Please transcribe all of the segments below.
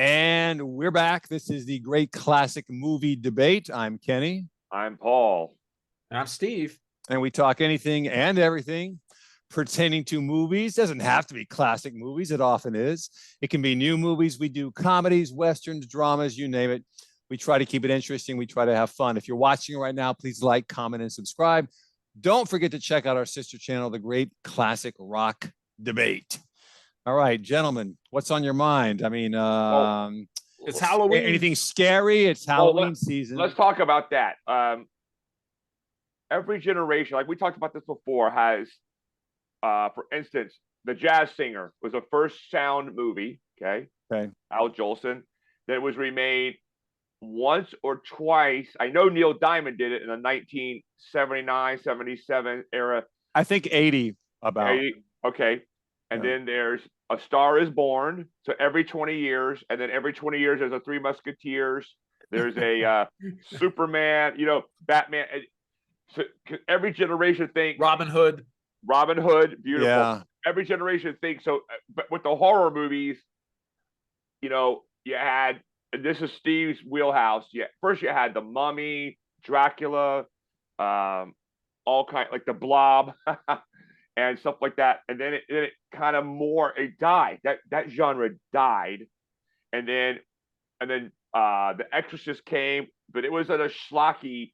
And we're back. This is the Great Classic Movie Debate. I'm Kenny. I'm Paul. And I'm Steve. And we talk anything and everything pertaining to movies. Doesn't have to be classic movies. It often is. It can be new movies. We do comedies, westerns, dramas, you name it. We try to keep it interesting. We try to have fun. If you're watching right now, please like, comment, and subscribe. Don't forget to check out our sister channel, The Great Classic Rock Debate. All right, gentlemen, what's on your mind? I mean, it's Halloween. Anything scary? It's Halloween season. Let's talk about that. Every generation, like we talked about this before, has, for instance, The Jazz Singer was a first sound movie, okay? Al Jolson, that was remade once or twice. I know Neil Diamond did it in the 1979, 77 era. I think 80 about. 80, okay. And then there's A Star is Born. So every 20 years, and then every 20 years, there's a Three Musketeers. There's a Superman, Batman. So every generation thinks Robin Hood, beautiful. Yeah. Every generation thinks so. But with the horror movies, you had, and this is Steve's wheelhouse. Yeah, first you had The Mummy, Dracula, all kind, like The Blob. And stuff like that, and then it kind of it died. That genre died, and then The Exorcist came, but it was at a schlocky,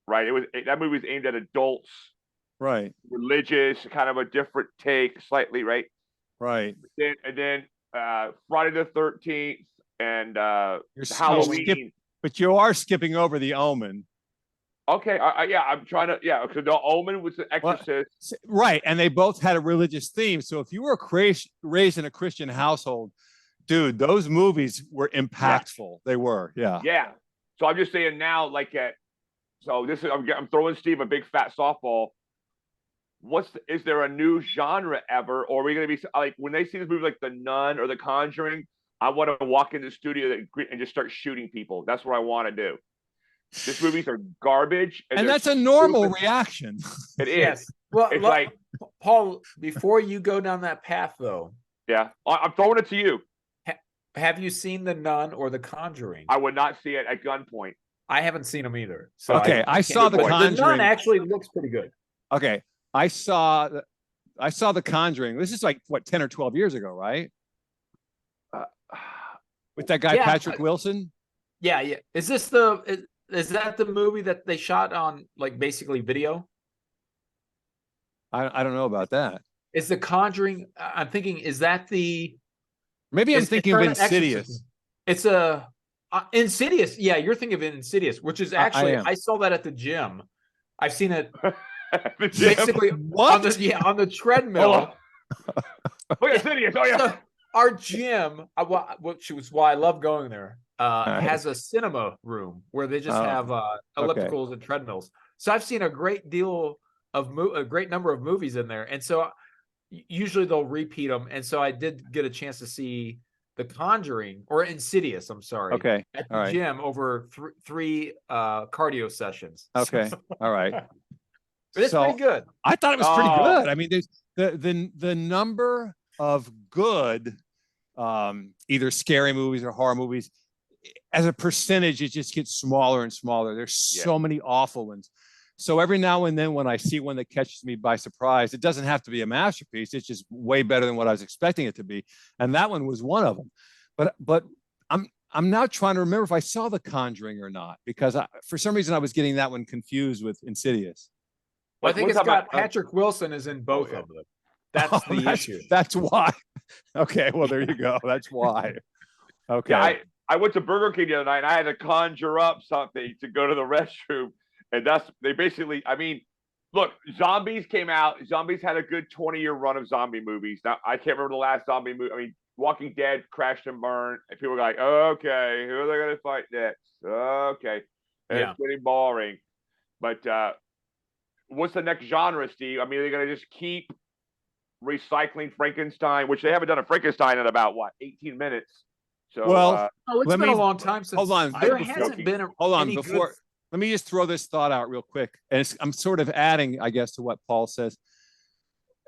right? That movie was aimed at adults, right? Religious, kind of a different take, slightly, right? Right. And then Friday the 13th and Halloween, but you are skipping over The Omen. Okay, yeah, I'm trying to, because The Omen was The Exorcist. Well, right, and they both had a religious theme. So if you were raised in a Christian household, dude, those movies were impactful. Yeah. They were, yeah. Yeah. So I'm just saying now, I'm throwing Steve a big fat softball. Is there a new genre ever, or are we going to be like when they see this movie like The Nun or The Conjuring? I want to walk in the studio and just start shooting people. That's what I want to do. These movies are garbage, and that's a normal reaction. It is. Yes. Well, it's like, Paul, before you go down that path, though. Yeah, I'm throwing it to you. Have you seen The Nun or The Conjuring? I would not see it at gunpoint. I haven't seen them either. So okay, I saw The Conjuring. The Nun actually looks pretty good. Okay, I saw The Conjuring. This is like what, 10 or 12 years ago, right? With that guy Patrick Wilson. Yeah. Is that the movie that they shot on, like, basically video? I don't know about that. Is The Conjuring? I'm thinking, is that the? Maybe I'm thinking of Insidious. It's Insidious. Yeah, you're thinking of Insidious, which is actually I saw that at the gym. I've seen it basically on the treadmill. Look at Insidious. Oh yeah. So our gym, which was why I love going there, has a cinema room where they just have ellipticals and treadmills. So I've seen a great number of movies in there, and so usually they'll repeat them. And so I did get a chance to see The Conjuring or Insidious. I'm sorry. Okay. At the gym over three cardio sessions. Okay. All right. But it's pretty good. I thought it was pretty good. I mean, there's the number of good either scary movies or horror movies, as a percentage, it just gets smaller and smaller. There's so many awful ones. So every now and then when I see one that catches me by surprise, it doesn't have to be a masterpiece. It's just way better than what I was expecting it to be. And that one was one of them. But I'm now trying to remember if I saw The Conjuring or not, because for some reason I was getting that one confused with Insidious. Well, I think it's got Patrick Wilson is in both of them. That's the issue. That's why. Okay, well, there you go. That's why. Okay. Yeah, I went to Burger King the other night and I had to conjure up something to go to the restroom. And they basically, I mean, look, Zombies came out. Zombies had a good 20-year run of zombie movies. Now, I can't remember the last zombie movie. I mean, Walking Dead crashed and burned. And people were like, okay, who are they going to fight next? Okay. And it's getting boring. But what's the next genre, Steve? I mean, are they going to just keep recycling Frankenstein, which they haven't done a Frankenstein in about, 18 minutes? So, well, it's been a long time since. Hold on. There hasn't been before. Let me just throw this thought out real quick. And I'm sort of adding, I guess, to what Paul says.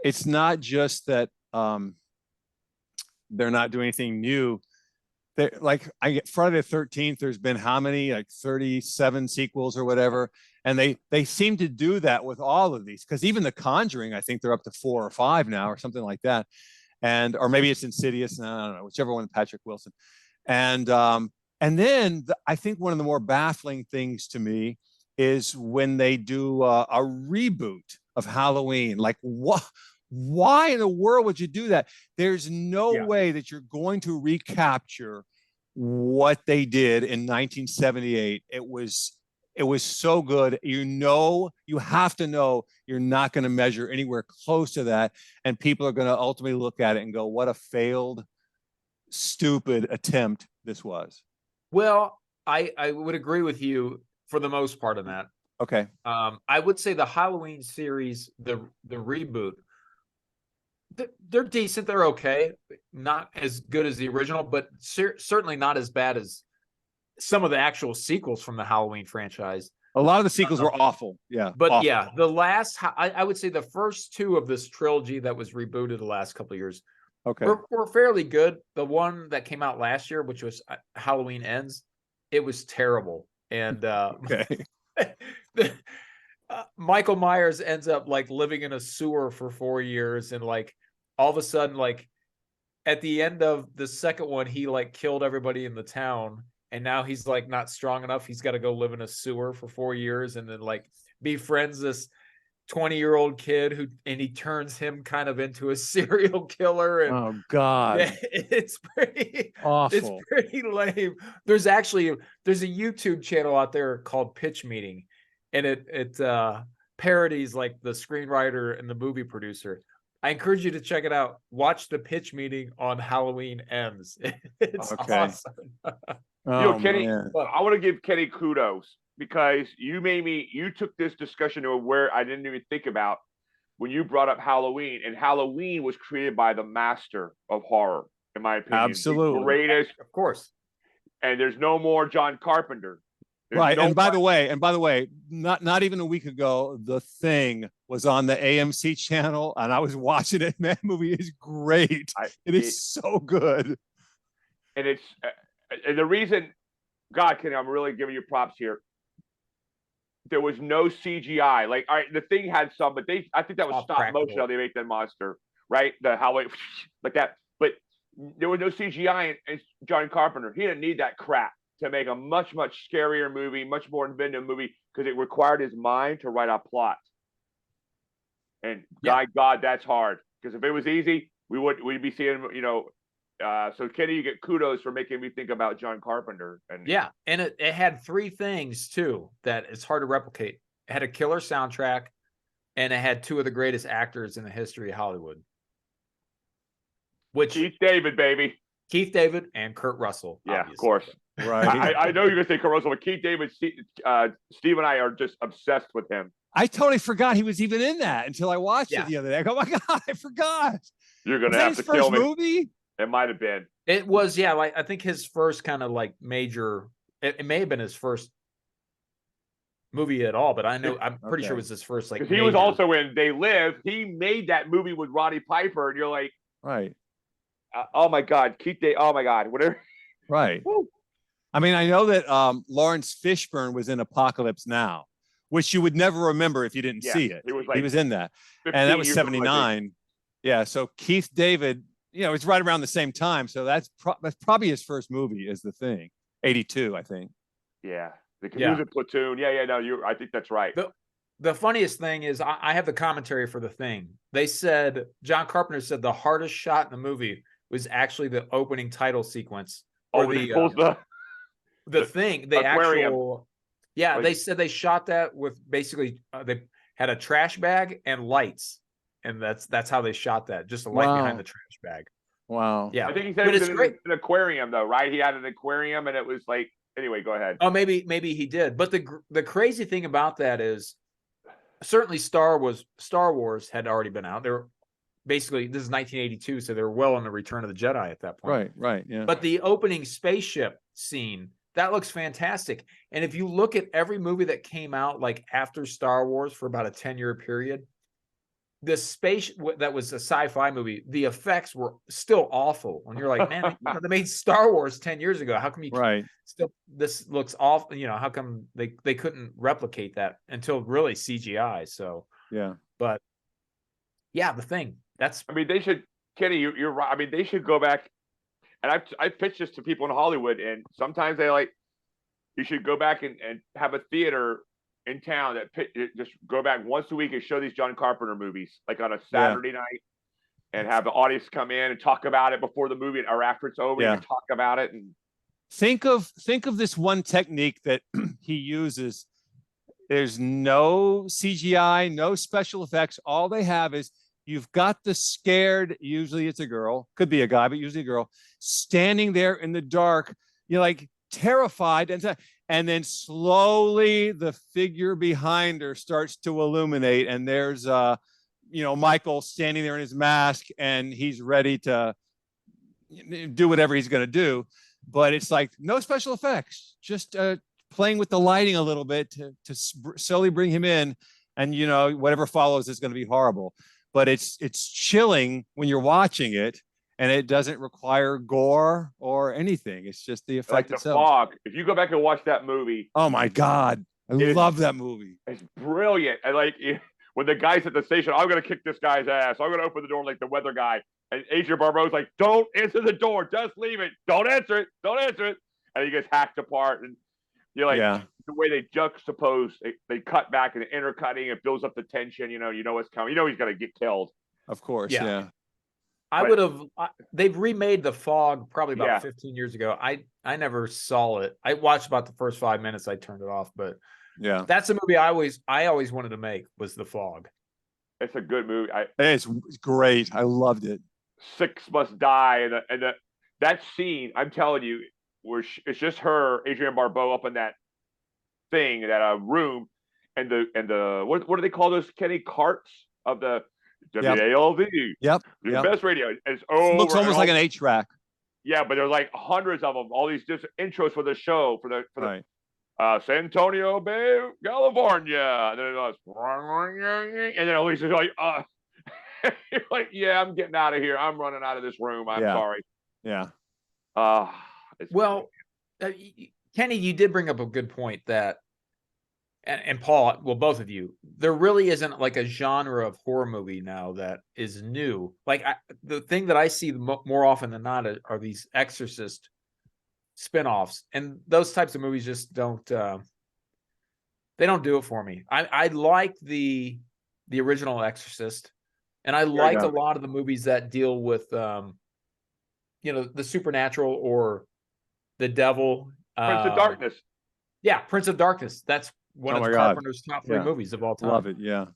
It's not just that they're not doing anything new. like I get Friday the 13th. There's been how many, like 37 sequels or whatever, and they seem to do that with all of these, because even The Conjuring, I think they're up to 4 or 5 now or something like that, and or maybe it's Insidious. I don't know, whichever one, Patrick Wilson, and then I think one of the more baffling things to me is when they do a reboot of Halloween. Like, what? Why in the world would you do that? There's no way that you're going to recapture what they did in 1978. It was so good. You have to know you're not going to measure anywhere close to that, and people are going to ultimately look at it and go, "What a failed, stupid attempt this was." Well, I would agree with you for the most part on that. Okay. I would say the Halloween series, the reboot, they're decent. They're okay. Not as good as the original, but certainly not as bad as some of the actual sequels from the Halloween franchise. A lot of the sequels were awful. Yeah. But awful. yeah, the last, I would say the first 2 of this trilogy that was rebooted the last couple of years were fairly good. The one that came out last year, which was Halloween Ends, it was terrible. And Michael Myers ends up like living in a sewer for 4 years, and like all of a sudden, like at the end of the second one, he like killed everybody in the town, and now he's like not strong enough. He's got to go live in a sewer for 4 years, and then like befriends this 20-year-old kid and he turns him kind of into a serial killer. And oh God, it's pretty awful. It's pretty lame. There's a YouTube channel out there called Pitch Meeting, and it parodies like the screenwriter and the movie producer. I encourage you to check it out. Watch the Pitch Meeting on Halloween Ends. It's awesome. Kenny, I want to give Kenny kudos, because you took this discussion to where I didn't even think about when you brought up Halloween, and Halloween was created by the master of horror, in my opinion. Absolutely. The greatest, of course. And there's no more John Carpenter. Right. And by the way, not even a week ago, The Thing was on the AMC channel, and I was watching it. Man, that movie is great. It is so good. And it's and the reason, God, Kenny, I'm really giving you props here. There was no CGI. Like, all right, The Thing had some, but I think that was stop motion how they make that monster, right? How it like that. But there was no CGI in John Carpenter. He didn't need that crap to make a much, much scarier movie, much more inventive movie, because it required his mind to write a plot. And God, that's hard. Because if it was easy, we'd be seeing, so Kenny, you get kudos for making me think about John Carpenter. And and it had 3 things too that it's hard to replicate. It had a killer soundtrack, and it had 2 of the greatest actors in the history of Hollywood. Which Keith David, baby. Keith David and Kurt Russell. Yeah, obviously. Of course. Right. I know you're gonna say Kurt Russell, but Keith David, Steve and I are just obsessed with him. I totally forgot he was even in that until I watched it the other day. I go, oh my God, I forgot. You're gonna have to kill me. Movie? It might have been. It was, like I think his first kind of like major. It may have been his first movie at all, but I'm pretty sure it was his first like. He was also in They Live. He made that movie with Roddy Piper, and you're like, right. Oh my God, Keith David. Oh my God, whatever. Right. Woo. I mean, I know that Lawrence Fishburne was in Apocalypse Now, which you would never remember if you didn't see it. He was in that, and that was 79. Yeah. So Keith David, it's right around the same time. So that's probably his first movie is The Thing, 82, I think. Yeah. He was in Platoon. Yeah. No, I think that's right. The funniest thing is I have the commentary for The Thing. They said, John Carpenter said the hardest shot in the movie was actually the opening title sequence. Oh, the Thing, the aquarium. actual. Yeah, they said they shot that with basically they had a trash bag and lights, and that's how they shot that. Just a light behind the trash bag. Wow. Yeah, I think he said it was in an aquarium though, right? He had an aquarium, and it was like anyway. Go ahead. Oh, maybe he did. But the crazy thing about that is, certainly Star Wars had already been out. They're basically, this is 1982, so they're well on the Return of the Jedi at that point. Right. Yeah. But the opening spaceship scene, that looks fantastic. And if you look at every movie that came out like after Star Wars for about a 10-year period, the space that was a sci-fi movie, the effects were still awful. And you're like, man, they made Star Wars 10 years ago. How come you Right. still, this looks awful? How come they couldn't replicate that until really CGI? So, Yeah. but yeah, The Thing. I mean, they should, Kenny, you're right. I mean, they should go back, and I've pitched this to people in Hollywood, and sometimes they you should go back and have a theater in town that just go back once a week and show these John Carpenter movies, like on a Saturday night, and have the audience come in and talk about it before the movie or after it's over. You can talk about it. And think of this one technique that he uses. There's no CGI, no special effects. All they have is you've got the scared, usually it's a girl, could be a guy, but usually a girl, standing there in the dark, like terrified, and then slowly the figure behind her starts to illuminate, and there's Michael standing there in his mask, and he's ready to do whatever he's going to do. But it's like no special effects, just playing with the lighting a little bit to slowly bring him in, and whatever follows is going to be horrible. But it's chilling when you're watching it, and it doesn't require gore or anything. It's just the effect like the itself. Fog. If you go back and watch that movie, oh my God, I love that movie. It's brilliant. And when the guy's at the station, I'm gonna kick this guy's ass. I'm gonna open the door like the weather guy. And Adrian Barbeau's like, "Don't answer the door. Just leave it. Don't answer it. Don't answer it." And he gets hacked apart. And you're like, the way they juxtapose, they cut back and the intercutting, it builds up the tension. You know what's coming. He's gonna get killed. Of course, yeah. I would have. They've remade The Fog probably about 15 years ago. I never saw it. I watched about the first 5 minutes. I turned it off. But that's a movie I always wanted to make, was The Fog. It's a good movie. It's great. I loved it. 6 must die, and that scene, I'm telling you, where it's just her, Adrienne Barbeau, up in that thing, that room, and the what do they call those, Kenny, carts of the WALV? Yep. The best radio. It's over. Looks almost like an 8-track. Yeah, but there's like hundreds of them. All these different intros for the show, for the right. San Antonio Bay, California, and then it goes, and then Elisa's like, you're like, yeah, I'm getting out of here. I'm running out of this room. I'm sorry. Yeah. Well, Kenny, you did bring up a good point that, and Paul, well, both of you, there really isn't like a genre of horror movie now that is new. Like the thing that I see more often than not are these Exorcist spinoffs, and those types of movies just don't. They don't do it for me. I like the original Exorcist, and I like a lot of the movies that deal with the supernatural or the devil. Prince of Darkness. Yeah, Prince of Darkness. That's one of Carpenter's top 3 movies of all time. Love it. Yeah.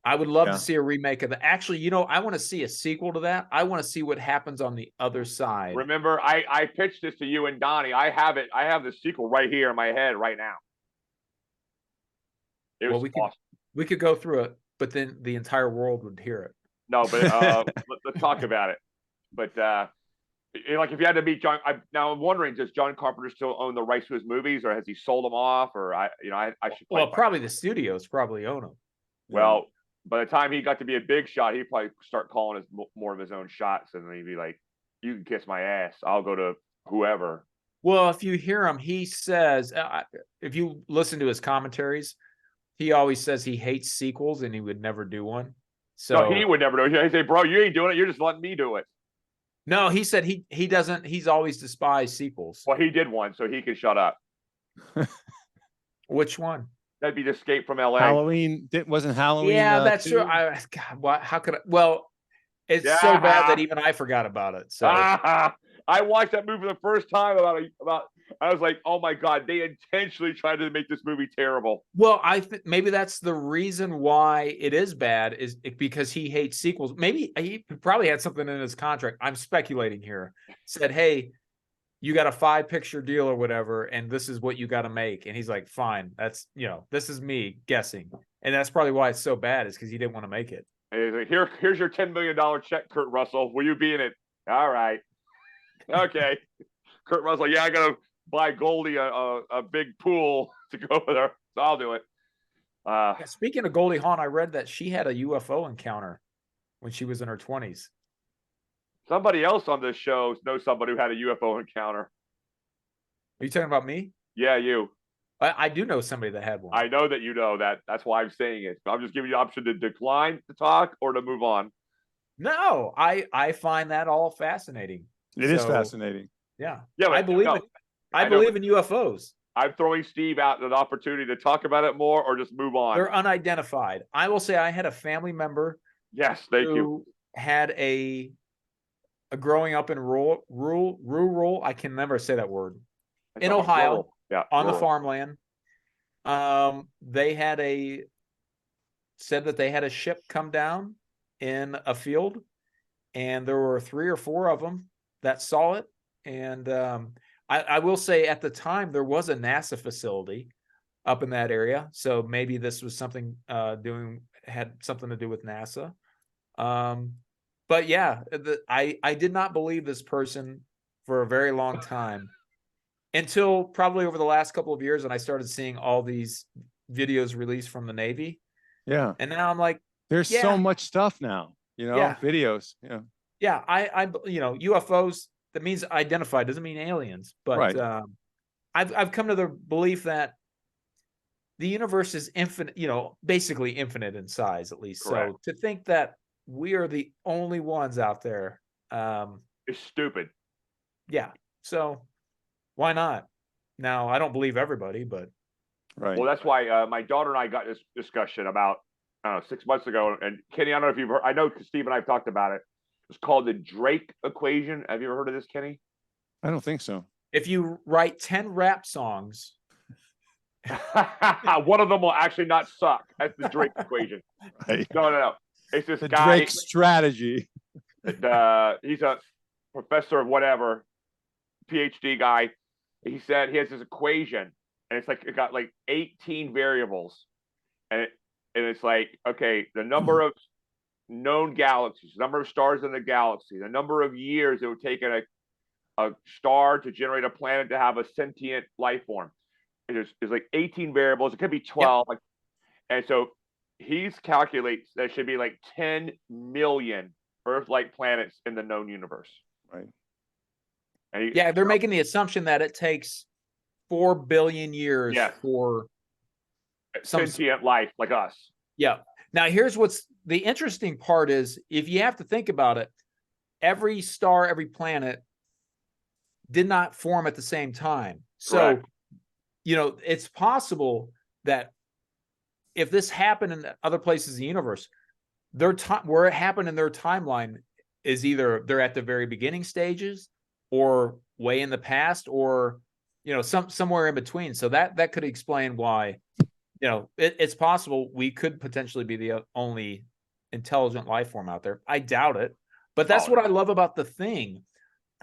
I would love to see a remake of that. Actually, I want to see a sequel to that. I want to see what happens on the other side. Remember, I pitched this to you and Donnie. I have it. I have the sequel right here in my head right now. It was awesome. We could go through it, but then the entire world would hear it. No, but let's talk about it. But like, if you had to meet John, I'm wondering, does John Carpenter still own the rights to his movies, or has he sold them off? Or I should. Well, probably the studios probably own them. Well, by the time he got to be a big shot, he'd probably start calling more of his own shots, and then he'd be like, "You can kiss my ass. I'll go to whoever." Well, if you hear him, he says, if you listen to his commentaries, he always says he hates sequels and he would never do one. So no, he would never do it. He'd say, "Bro, you ain't doing it. You're just letting me do it." No, he said he doesn't. He's always despised sequels. Well, he did one, so he can shut up. Which one? That'd be the Escape from LA. Halloween. It wasn't Halloween. Yeah, that's true. God, how could I? Well, it's so bad that even I forgot about it. So I watched that movie the first time about. I was like, oh my God, they intentionally tried to make this movie terrible. Well, I think maybe that's the reason why it is bad, is because he hates sequels. Maybe he probably had something in his contract. I'm speculating here. Said, hey, you got a 5-picture deal or whatever, and this is what you got to make. And he's like, fine, that's, this is me guessing. And that's probably why it's so bad, is because he didn't want to make it. And he's like, here's your $10 million check, Kurt Russell. Will you be in it? All right. Okay. Kurt Russell, yeah, I got to buy Goldie a big pool to go with her, so I'll do it. Speaking of Goldie Hawn, I read that she had a UFO encounter when she was in her 20s. Somebody else on this show knows somebody who had a UFO encounter. Are you talking about me? Yeah, you. I do know somebody that had one. I know that you know that. That's why I'm saying it. I'm just giving you the option to decline to talk or to move on. No, I find that all fascinating. It is fascinating. Yeah. Yeah, I believe in UFOs. I'm throwing Steve out an opportunity to talk about it more or just move on. They're unidentified. I will say I had a family member. Yes, thank you. Had a growing up in rural. I can never say that word. In Ohio, on the farmland. They said that they had a ship come down in a field, and there were 3 or 4 of them that saw it. And I will say at the time there was a NASA facility up in that area, so maybe this was something had something to do with NASA. But yeah, I did not believe this person for a very long time until probably over the last couple of years, and I started seeing all these videos released from the Navy. Yeah. And now I'm like, there's so much stuff now, videos. Yeah. Yeah. I UFOs, that means identified, doesn't mean aliens. But right. I've come to the belief that the universe is infinite, basically infinite in size, at least. Correct. So to think that we are the only ones out there is stupid. Yeah. So why not? Now, I don't believe everybody, but right. Well, that's why my daughter and I got this discussion about 6 months ago. And Kenny, I don't know if you've heard. I know Steve and I have talked about it. It's called the Drake equation. Have you ever heard of this, Kenny? I don't think so. If you write 10 rap songs, one of them will actually not suck. That's the Drake equation. Right. No. It's this guy. Drake strategy. He's a professor of whatever, PhD guy. He said he has this equation, and it's like it got like 18 variables, and it's like, okay, the number of known galaxies, the number of stars in the galaxy, the number of years it would take a star to generate a planet to have a sentient life form. There's like 18 variables. It could be 12. Yep. And so he calculates there should be like 10 million Earth-like planets in the known universe. Right. And they're making the assumption that it takes 4 billion years for sentient life like us. Yeah. Now, here's what's the interesting part is, if you have to think about it, every star, every planet did not form at the same time. So, correct. It's possible that if this happened in other places in the universe, where it happened in their timeline is either they're at the very beginning stages or way in the past, or somewhere in between. So that could explain why it's possible we could potentially be the only intelligent life form out there. I doubt it, but that's what I love about The Thing.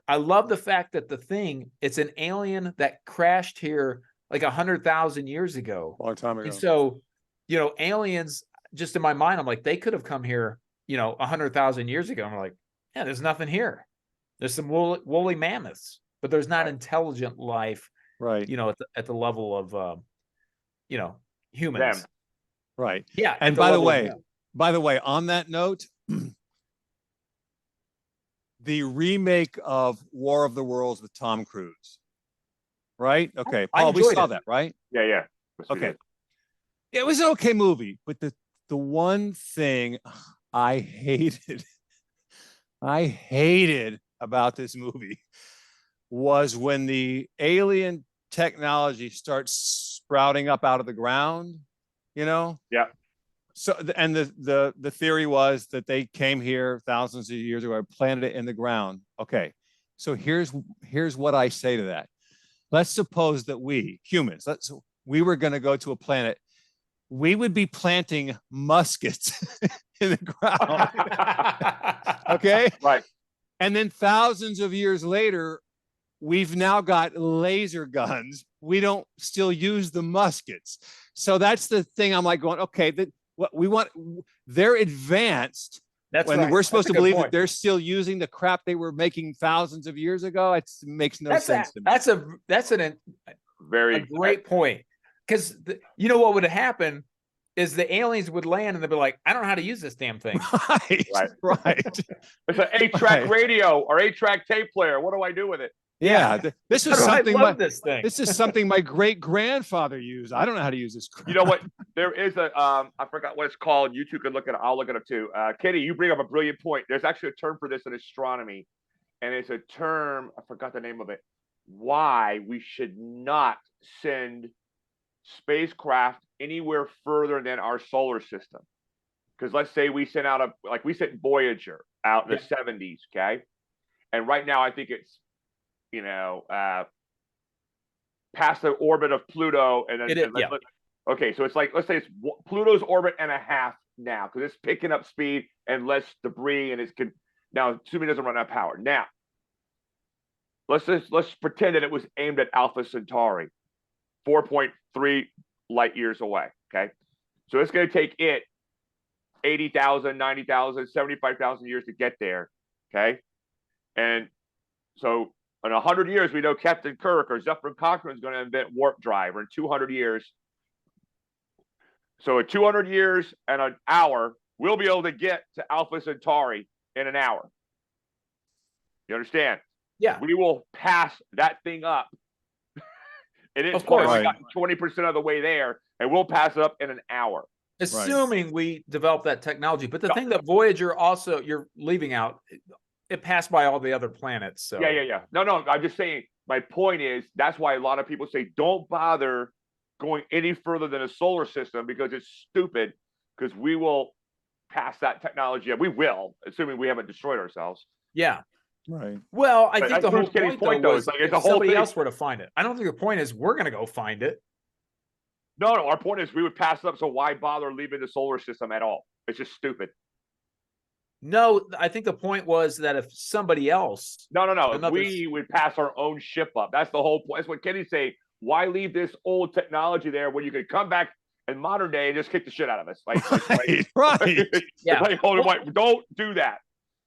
I love the fact that The Thing, it's an alien that crashed here like 100,000 years ago. A long time ago. And so, aliens, just in my mind, I'm like, they could have come here, 100,000 years ago. And we're like, yeah, there's nothing here. There's some woolly mammoths, but there's not intelligent life, right? At the level of, humans. Them. Right. Yeah. And by the way, on that note, the remake of War of the Worlds with Tom Cruise. Right? Okay. Paul, we saw that, right? Yeah. Okay. It was an okay movie, but the one thing I hated about this movie was when the alien technology starts sprouting up out of the ground, Yeah. So, and the theory was that they came here thousands of years ago, planted it in the ground. Okay. So here's what I say to that. Let's suppose that we humans, we were going to go to a planet. We would be planting muskets in the ground. Okay. Right. And then thousands of years later, we've now got laser guns. We don't still use the muskets. So that's the thing. I'm like going, okay, what we want, they're advanced. That's when right. We're supposed to believe that they're still using the crap they were making thousands of years ago. It makes no sense to me. That's a great point. Because what would happen is the aliens would land and they'd be like, I don't know how to use this damn thing. Right. It's an 8-track Right. radio or 8-track tape player. What do I do with it? Yeah. This is something I love this thing. this is something my great grandfather used. I don't know how to use this crap. You know what? There is a I forgot what it's called. You two can look it up. I'll look it up too. Kitty, you bring up a brilliant point. There's actually a term for this in astronomy, and it's a term, I forgot the name of it. Why we should not send spacecraft anywhere further than our solar system. Because let's say we sent out we sent Voyager out in the 70s, okay? And right now I think it's, past the orbit of Pluto, and then okay, so it's like, let's say it's Pluto's orbit and a half now, because it's picking up speed and less debris, and now assuming it doesn't run out of power. Now, let's pretend that it was aimed at Alpha Centauri, 4.3 light years away. Okay, so it's going to take it 80,000, 90,000, 75,000 years to get there. Okay, and so in 100 years, we know Captain Kirk or Zefram Cochrane is going to invent warp drive, or in 200 years. So in 200 years and an hour, we'll be able to get to Alpha Centauri in an hour. You understand? Yeah. We will pass that thing up. And it's Of course. gotten 20% of the way there, and we'll pass it up in an hour. Assuming we develop that technology. But the thing that Voyager also, you're leaving out, it passed by all the other planets. So Yeah. No, I'm just saying, my point is, that's why a lot of people say, don't bother going any further than a solar system, because it's stupid, because we will pass that technology up. We will, assuming we haven't destroyed ourselves. Yeah. Right. Well, I But think the Bruce whole Kenny's point, though, was like, if it's a whole somebody thing. else were to find it. I don't think the point is we're going to go find it. No, our point is we would pass it up, so why bother leaving the solar system at all? It's just stupid. No, I think the point was that if somebody else, No. Another- We would pass our own ship up. That's the whole point. That's what Kenny's saying. Why leave this old technology there when you could come back in modern day and just kick the shit out of us? Right. Yeah. Like, hold on, don't do that.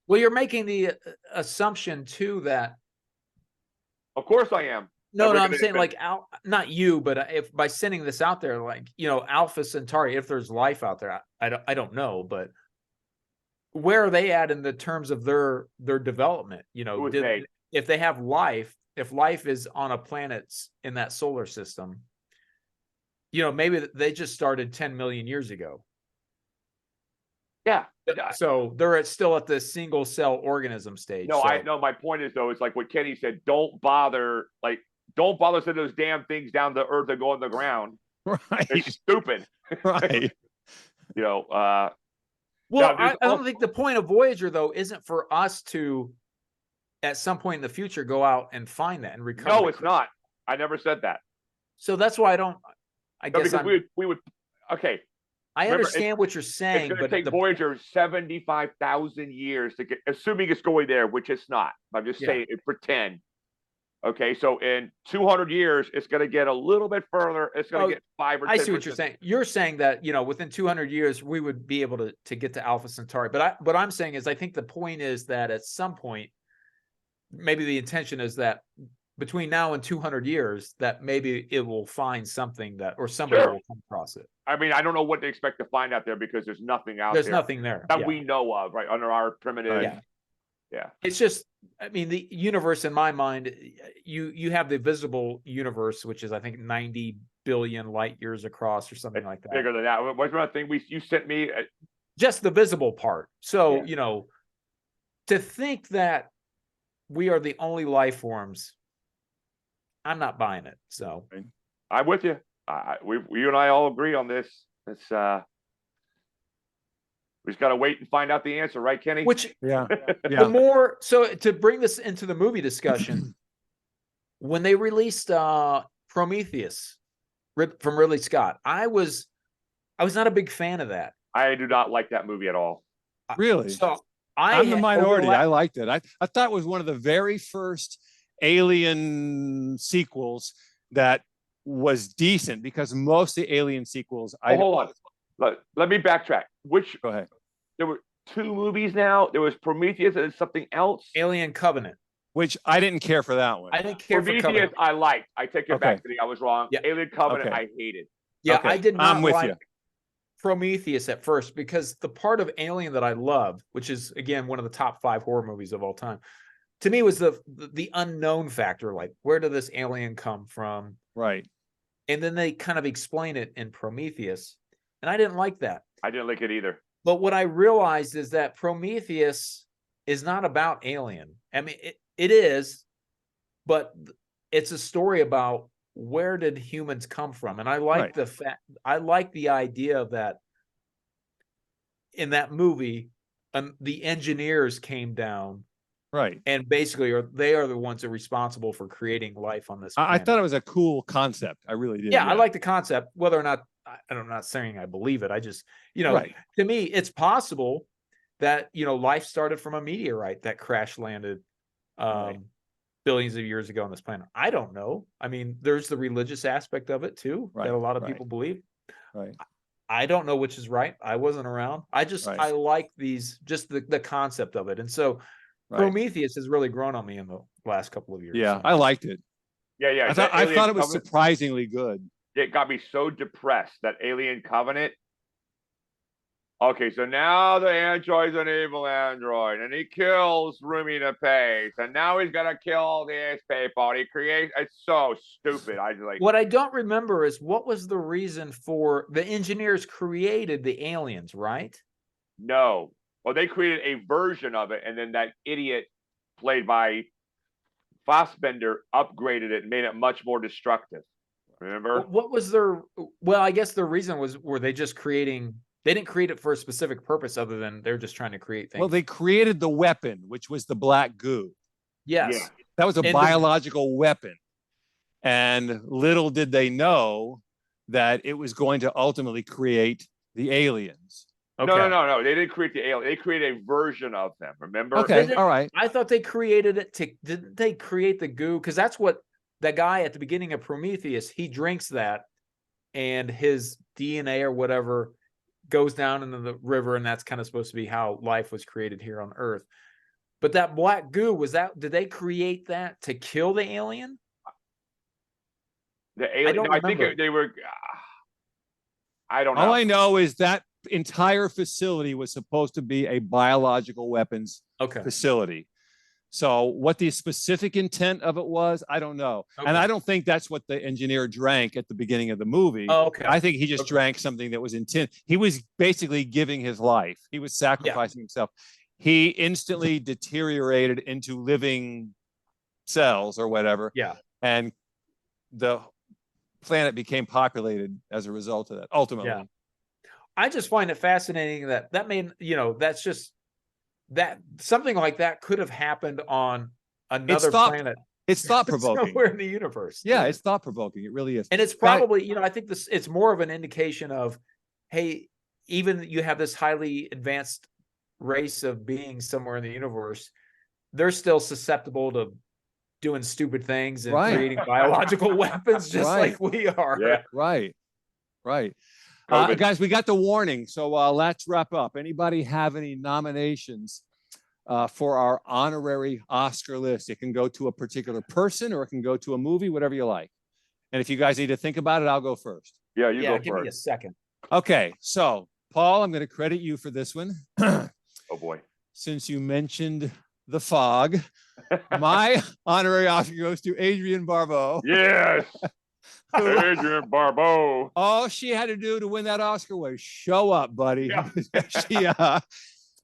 well, you're making the assumption too that Of course I am. no, We're I'm gonna saying invent- like not you, but if by sending this out there, like Alpha Centauri, if there's life out there, I don't know, but where are they at in the terms of their development? Who is they? If they have life, if life is on a planet in that solar system, maybe they just started 10 million years ago. Yeah. So they're still at the single cell organism stage. No, so. my point is, though, it's like what Kenny said. Don't bother sending those damn things down to Earth and go on the ground. Right. It's stupid. Right. Well, Yeah, I don't think the point of Voyager, though, isn't for us to, at some point in the future, go out and find that and recover. No, it's not. I never said that. So that's why I don't. I No, guess because we would. Okay, I remember, understand what you're saying, it's going but to take Voyager 75,000 years to get, assuming it's going there, which it's not. I'm just saying, pretend. Okay, so in 200 years, it's going to get a little bit further. It's going to get 5 or 10%. I see what you're saying. You're saying that within 200 years we would be able to get to Alpha Centauri. But what I'm saying is, I think the point is that at some point, maybe the intention is that between now and 200 years, that maybe it will find something that, or somebody will come across it. I mean, I don't know what they expect to find out there, because there's nothing out There's there. nothing there that we know of, right? Under our primitive. Yeah. It's just, I mean, the universe in my mind, you have the visible universe, which is, I think, 90 billion light years across or something like that. Bigger than that. What's one thing you sent me? Just the visible part. So, to think that we are the only life forms, I'm not buying it. So I'm with you. You and I all agree on this. It's we just got to wait and find out the answer, right, Kenny? which The more, so to bring this into the movie discussion, when they released Prometheus from Ridley Scott, I was not a big fan of that. I do not like that movie at all. Really? So I'm the minority. I liked it. I thought it was one of the very first Alien sequels that was decent, because most of the Alien sequels. Hold on. Let me backtrack. Go ahead. There were 2 movies now. There was Prometheus and something else. Alien Covenant. Which I didn't care for that one. I didn't care for Prometheus, Covenant. I liked. I take it back Okay. to I was wrong. Yeah. Alien Covenant, Okay. I hated. Yeah, Okay. I did not I'm with like you. Prometheus at first because the part of Alien that I loved, which is again one of the top 5 horror movies of all time, to me was the unknown factor. Like, where did this alien come from? Right. And then they kind of explain it in Prometheus, and I didn't like that. I didn't like it either. But what I realized is that Prometheus is not about Alien. I mean, it is, but it's a story about where did humans come from, and I like the fact. I like the idea of that. In that movie, the engineers came down, right, and basically they are the ones that are responsible for creating life on this planet. I thought it was a cool concept. I really did. Yeah, I like the concept. Whether or not I'm not saying I believe it. I just, to me, it's possible that life started from a meteorite that crash landed billions of years ago on this planet. I don't know. I mean, there's the religious aspect of it too, that a lot of people believe. Right. I don't know which is right. I wasn't around. I just I like just the concept of it. And so Prometheus has really grown on me in the last couple of years. Yeah, I liked it. Yeah. I thought it was surprisingly good. It got me so depressed, that Alien Covenant. Okay, so now the android's an evil android, and he kills Rumina Pace, and now he's gonna kill these people. And he creates. It's so stupid. I just like. What I don't remember is what was the reason for the engineers created the aliens, right? No, well, they created a version of it, and then that idiot played by Fassbender upgraded it and made it much more destructive. Remember? What was their? Well, I guess the reason were they just creating. They didn't create it for a specific purpose other than they're just trying to create things. Well, they created the weapon, which was the black goo. Yes. Yeah. That was a biological weapon. And little did they know that it was going to ultimately create the aliens. Okay. No. They didn't create the alien. They created a version of them. Remember? Okay. All right. I thought they created it didn't they create the goo? Because that's what that guy at the beginning of Prometheus, he drinks that and his DNA or whatever goes down into the river, and that's kind of supposed to be how life was created here on Earth. But that black goo, did they create that to kill the alien? The alien, I think they were. I don't know. All I know is that entire facility was supposed to be a biological weapons facility. So what the specific intent of it was, I don't know. Okay. And I don't think that's what the engineer drank at the beginning of the movie. Oh, okay. I think he just drank something that was intent. He was basically giving his life. He was sacrificing himself. He instantly deteriorated into living cells or whatever. Yeah. And the planet became populated as a result of that, ultimately. Yeah. I just find it fascinating that made, that's just that something like that could have happened on another planet. It's thought-provoking. Somewhere in the universe. Yeah, it's thought-provoking. It really is. And it's probably, I think it's more of an indication of, hey, even you have this highly advanced race of beings somewhere in the universe, they're still susceptible to doing stupid things and creating biological weapons just like we are. Yeah. Right. Guys, we got the warning, so let's wrap up. Anybody have any nominations for our honorary Oscar list? It can go to a particular person or it can go to a movie, whatever you like. And if you guys need to think about it, I'll go first. Yeah, you go give first. Me a second. Okay, so Paul, I'm going to credit you for this one. Oh boy. Since you mentioned The Fog, my honorary Oscar goes to Adrienne Barbeau. Yes. Adrienne Barbeau. All she had to do to win that Oscar was show up, buddy. Yeah.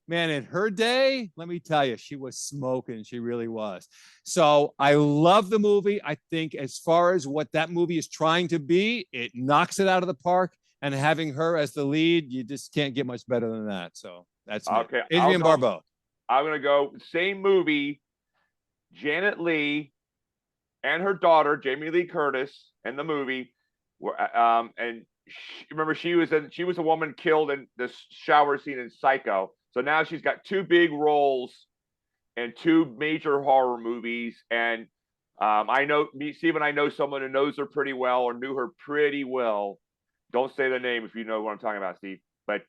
Man, in her day, let me tell you, she was smoking. She really was. So I love the movie. I think as far as what that movie is trying to be, it knocks it out of the park. And having her as the lead, you just can't get much better than that. So that's okay. Adrienne Barbeau. I'm going to go same movie, Janet Leigh and her daughter, Jamie Lee Curtis, in the movie. And remember, she was a woman killed in this shower scene in Psycho. So now she's got 2 big roles in 2 major horror movies. And Steve and I know someone who knows her pretty well or knew her pretty well. Don't say the name if you know what I'm talking about, Steve. But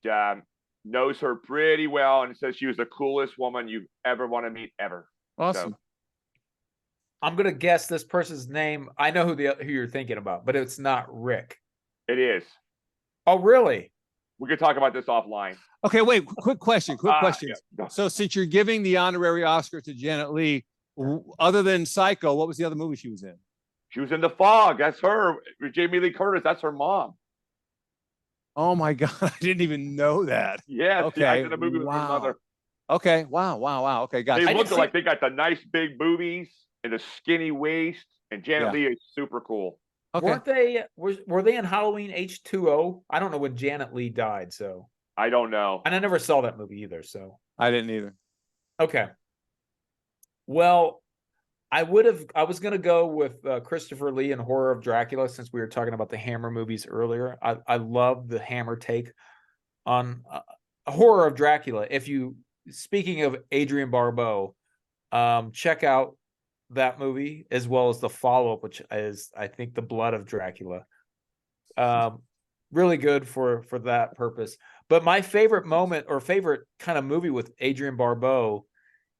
knows her pretty well and says she was the coolest woman you ever want to meet ever. Awesome. So, I'm gonna guess this person's name. I know who you're thinking about, but it's not Rick. it is. Oh, really? We could talk about this offline. Okay, wait. Quick question. Yeah. So since you're giving the honorary Oscar to Janet Leigh, other than Psycho, what was the other movie she was in? She was in The Fog. That's her. Jamie Lee Curtis. That's her mom. Oh my God, I didn't even know that. Yeah, Okay, I did a movie with her wow. mother. Okay, wow. Okay, gotcha. They look like they got the nice big boobies and the skinny waist, and Janet Leigh is super cool. Okay. Weren't they? Were they in Halloween H2O? I don't know when Janet Leigh died, so I don't know. and I never saw that movie either. So I didn't either. okay. Well, I was going to go with Christopher Lee and Horror of Dracula since we were talking about the Hammer movies earlier. I love the Hammer take on Horror of Dracula. Speaking of Adrienne Barbeau, check out that movie as well as the follow-up, which is, I think, The Blood of Dracula. Really good for that purpose. But my favorite moment or favorite kind of movie with Adrienne Barbeau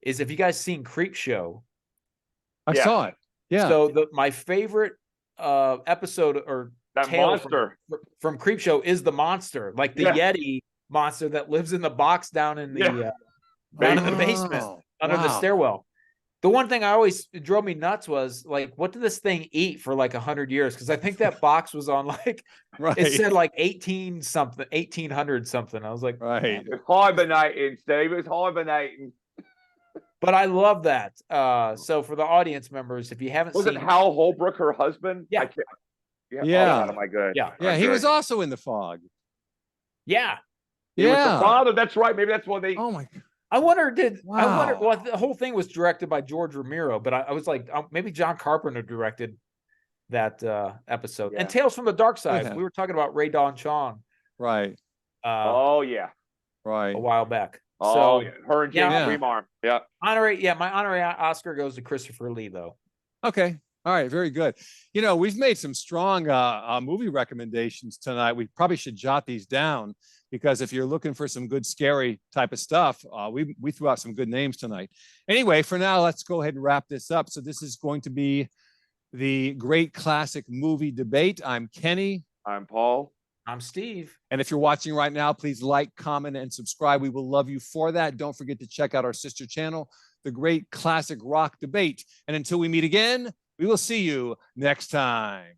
is, if you guys seen Creepshow. I saw it. Yeah. So my favorite episode or that monster from Creepshow is the monster, like the Yeti monster that lives in the box down in the basement under the stairwell. The one thing I always drove me nuts was like, what did this thing eat for like 100 years? Because I think that box was on like it said like 1800 something. I was like, it's hibernating, Steve. It's hibernating. But I love that. So for the audience members, if you haven't seen, was it Hal Holbrook, her husband? Yeah. Oh, am I good? Yeah. He was also in The Fog. Yeah. He was the father. That's right. Maybe that's why they. Oh my God. I wonder. Well, the whole thing was directed by George Romero, but I was like, maybe John Carpenter directed that episode. And Tales from the Dark Side. We were talking about Ray Don Chong. Right. A while back. Oh, her and James Remar. Yeah. My honorary Oscar goes to Christopher Lee, though. Okay. All right. Very good. We've made some strong movie recommendations tonight. We probably should jot these down, because if you're looking for some good scary type of stuff, we threw out some good names tonight. Anyway, for now, let's go ahead and wrap this up. So this is going to be the Great Classic Movie Debate. I'm Kenny. I'm Paul. I'm Steve. And if you're watching right now, please like, comment, and subscribe. We will love you for that. Don't forget to check out our sister channel, The Great Classic Rock Debate. And until we meet again, we will see you next time.